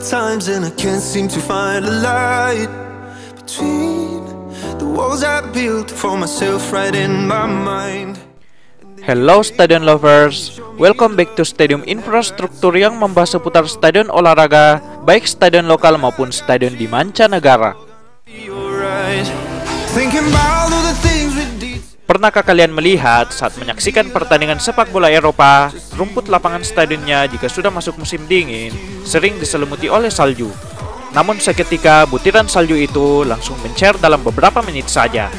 times and I can't seem to find a light between the walls I built for myself right in my mind. Hello stadion lovers, welcome back to Stadium Infrastruktur yang membahas seputar stadion olahraga, baik stadion lokal maupun stadion di mancanegara. Pernahkah kalian melihat saat menyaksikan pertandingan sepak bola Eropa, rumput lapangan stadionnya jika sudah masuk musim dingin sering diselimuti oleh salju. Namun seketika butiran salju itu langsung mencair dalam beberapa menit saja,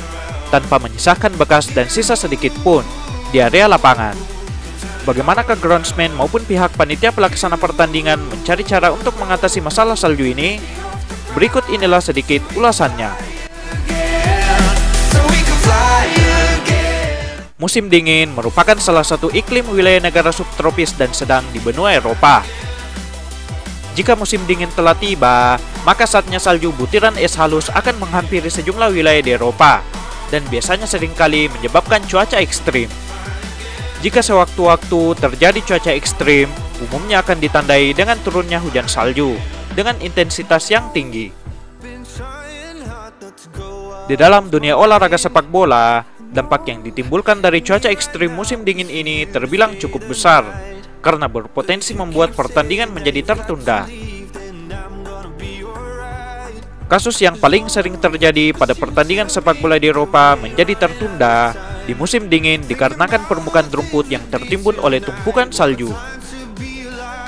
tanpa menyisakan bekas dan sisa sedikit pun di area lapangan. Bagaimanakah groundsman maupun pihak panitia pelaksana pertandingan mencari cara untuk mengatasi masalah salju ini? Berikut inilah sedikit ulasannya. Musim dingin merupakan salah satu iklim wilayah negara subtropis dan sedang di benua Eropa. Jika musim dingin telah tiba, maka saatnya salju butiran es halus akan menghampiri sejumlah wilayah di Eropa dan biasanya seringkali menyebabkan cuaca ekstrim. Jika sewaktu-waktu terjadi cuaca ekstrim, umumnya akan ditandai dengan turunnya hujan salju dengan intensitas yang tinggi. Di dalam dunia olahraga sepak bola, dampak yang ditimbulkan dari cuaca ekstrim musim dingin ini terbilang cukup besar karena berpotensi membuat pertandingan menjadi tertunda. Kasus yang paling sering terjadi pada pertandingan sepak bola di Eropa menjadi tertunda di musim dingin dikarenakan permukaan rumput yang tertimbun oleh tumpukan salju.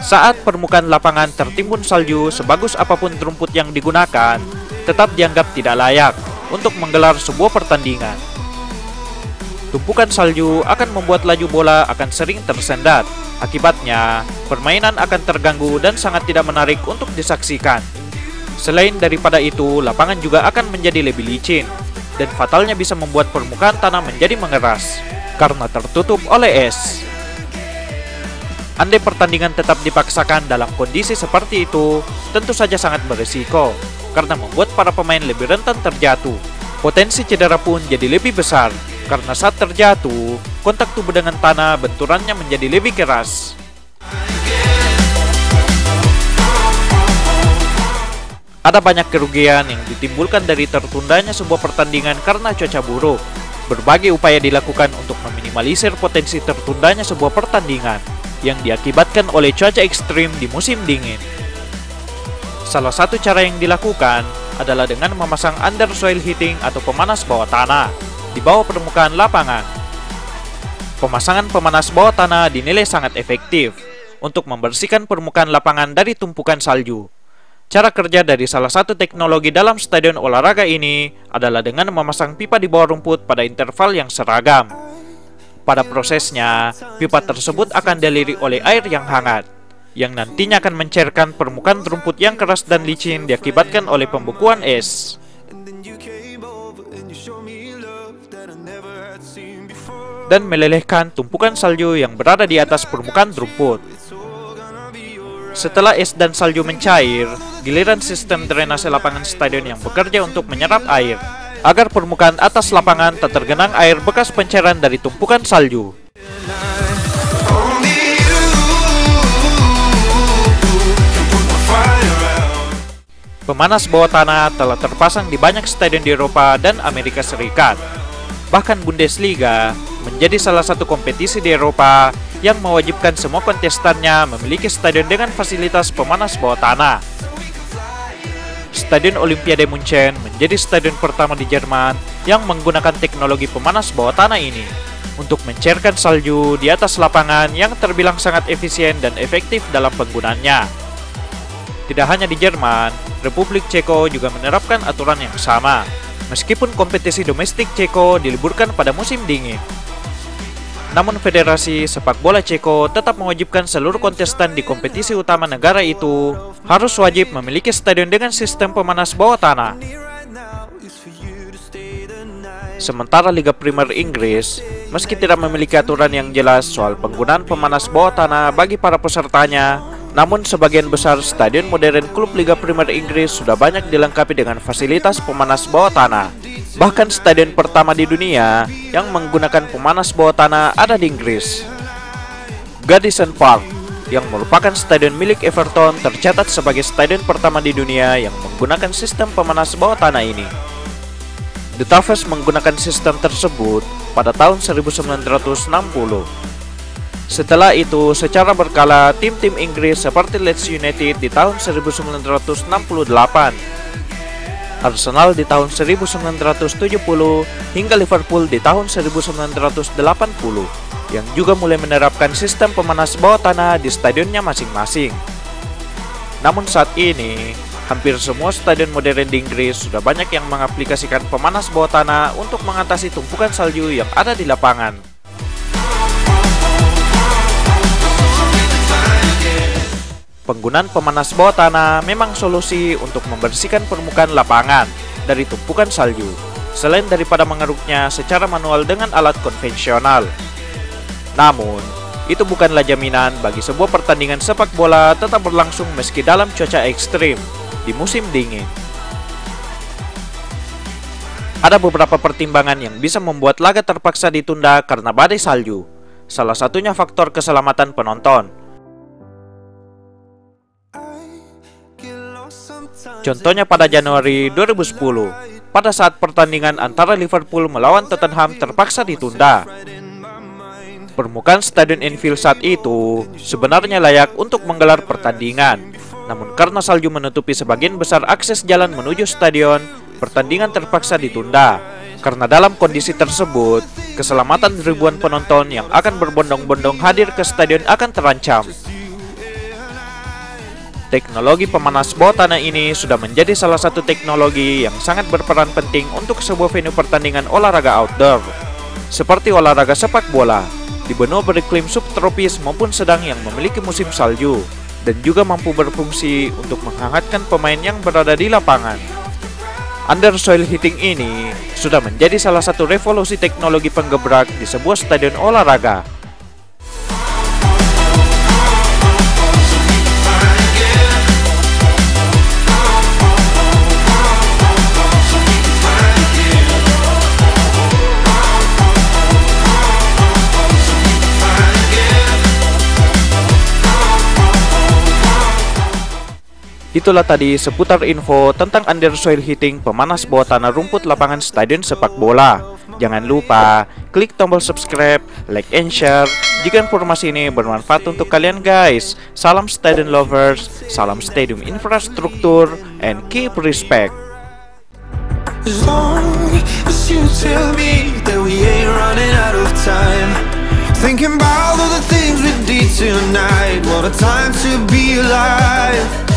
Saat permukaan lapangan tertimbun salju, sebagus apapun rumput yang digunakan, tetap dianggap tidak layak untuk menggelar sebuah pertandingan. Tumpukan salju akan membuat laju bola akan sering tersendat. Akibatnya, permainan akan terganggu dan sangat tidak menarik untuk disaksikan. Selain daripada itu, lapangan juga akan menjadi lebih licin, dan fatalnya bisa membuat permukaan tanah menjadi mengeras karena tertutup oleh es. Andai pertandingan tetap dipaksakan dalam kondisi seperti itu, tentu saja sangat berisiko karena membuat para pemain lebih rentan terjatuh. Potensi cedera pun jadi lebih besar karena saat terjatuh, kontak tubuh dengan tanah benturannya menjadi lebih keras. Ada banyak kerugian yang ditimbulkan dari tertundanya sebuah pertandingan karena cuaca buruk. Berbagai upaya dilakukan untuk meminimalisir potensi tertundanya sebuah pertandingan yang diakibatkan oleh cuaca ekstrim di musim dingin. Salah satu cara yang dilakukan adalah dengan memasang under soil heating atau pemanas bawah tanah di bawah permukaan lapangan. Pemasangan pemanas bawah tanah dinilai sangat efektif untuk membersihkan permukaan lapangan dari tumpukan salju. Cara kerja dari salah satu teknologi dalam stadion olahraga ini adalah dengan memasang pipa di bawah rumput pada interval yang seragam. Pada prosesnya, pipa tersebut akan dialiri oleh air yang hangat, yang nantinya akan mencairkan permukaan rumput yang keras dan licin diakibatkan oleh pembekuan es. Dan melelehkan tumpukan salju yang berada di atas permukaan rumput. Setelah es dan salju mencair, giliran sistem drainase lapangan stadion yang bekerja untuk menyerap air, agar permukaan atas lapangan tak tergenang air bekas pencairan dari tumpukan salju. Pemanas bawah tanah telah terpasang di banyak stadion di Eropa dan Amerika Serikat. Bahkan Bundesliga menjadi salah satu kompetisi di Eropa yang mewajibkan semua kontestannya memiliki stadion dengan fasilitas pemanas bawah tanah. Stadion Olimpiade Munchen menjadi stadion pertama di Jerman yang menggunakan teknologi pemanas bawah tanah ini untuk mencairkan salju di atas lapangan yang terbilang sangat efisien dan efektif dalam penggunaannya. Tidak hanya di Jerman, Republik Ceko juga menerapkan aturan yang sama, meskipun kompetisi domestik Ceko diliburkan pada musim dingin. Namun Federasi Sepak Bola Ceko tetap mewajibkan seluruh kontestan di kompetisi utama negara itu harus wajib memiliki stadion dengan sistem pemanas bawah tanah. Sementara Liga Primer Inggris, meski tidak memiliki aturan yang jelas soal penggunaan pemanas bawah tanah bagi para pesertanya, namun sebagian besar stadion modern klub Liga Primer Inggris sudah banyak dilengkapi dengan fasilitas pemanas bawah tanah. Bahkan stadion pertama di dunia yang menggunakan pemanas bawah tanah ada di Inggris. Goodison Park yang merupakan stadion milik Everton, tercatat sebagai stadion pertama di dunia yang menggunakan sistem pemanas bawah tanah ini. The Toffees menggunakan sistem tersebut pada tahun 1960. Setelah itu, secara berkala, tim-tim Inggris seperti Leeds United di tahun 1968, Arsenal di tahun 1970, hingga Liverpool di tahun 1980, yang juga mulai menerapkan sistem pemanas bawah tanah di stadionnya masing-masing. Namun saat ini, hampir semua stadion modern di Inggris sudah banyak yang mengaplikasikan pemanas bawah tanah untuk mengatasi tumpukan salju yang ada di lapangan. Penggunaan pemanas bawah tanah memang solusi untuk membersihkan permukaan lapangan dari tumpukan salju, selain daripada mengeruknya secara manual dengan alat konvensional. Namun, itu bukanlah jaminan bagi sebuah pertandingan sepak bola tetap berlangsung meski dalam cuaca ekstrim di musim dingin. Ada beberapa pertimbangan yang bisa membuat laga terpaksa ditunda karena badai salju. Salah satunya faktor keselamatan penonton. Contohnya pada Januari 2010, pada saat pertandingan antara Liverpool melawan Tottenham terpaksa ditunda. Permukaan Stadion Anfield saat itu sebenarnya layak untuk menggelar pertandingan. Namun karena salju menutupi sebagian besar akses jalan menuju stadion, pertandingan terpaksa ditunda. Karena dalam kondisi tersebut, keselamatan ribuan penonton yang akan berbondong-bondong hadir ke stadion akan terancam. Teknologi pemanas bawah tanah ini sudah menjadi salah satu teknologi yang sangat berperan penting untuk sebuah venue pertandingan olahraga outdoor, seperti olahraga sepak bola, di benua beriklim subtropis maupun sedang yang memiliki musim salju, dan juga mampu berfungsi untuk menghangatkan pemain yang berada di lapangan. Under soil heating ini sudah menjadi salah satu revolusi teknologi penggebrak di sebuah stadion olahraga. Itulah tadi seputar info tentang under soil heating pemanas bawah tanah rumput lapangan stadion sepak bola. Jangan lupa klik tombol subscribe, like and share jika informasi ini bermanfaat untuk kalian guys. Salam stadion lovers, salam stadium infrastruktur, and keep respect. As long as you tell me that we ain't running out of time, thinking about all the things we did tonight, what a time to be alive.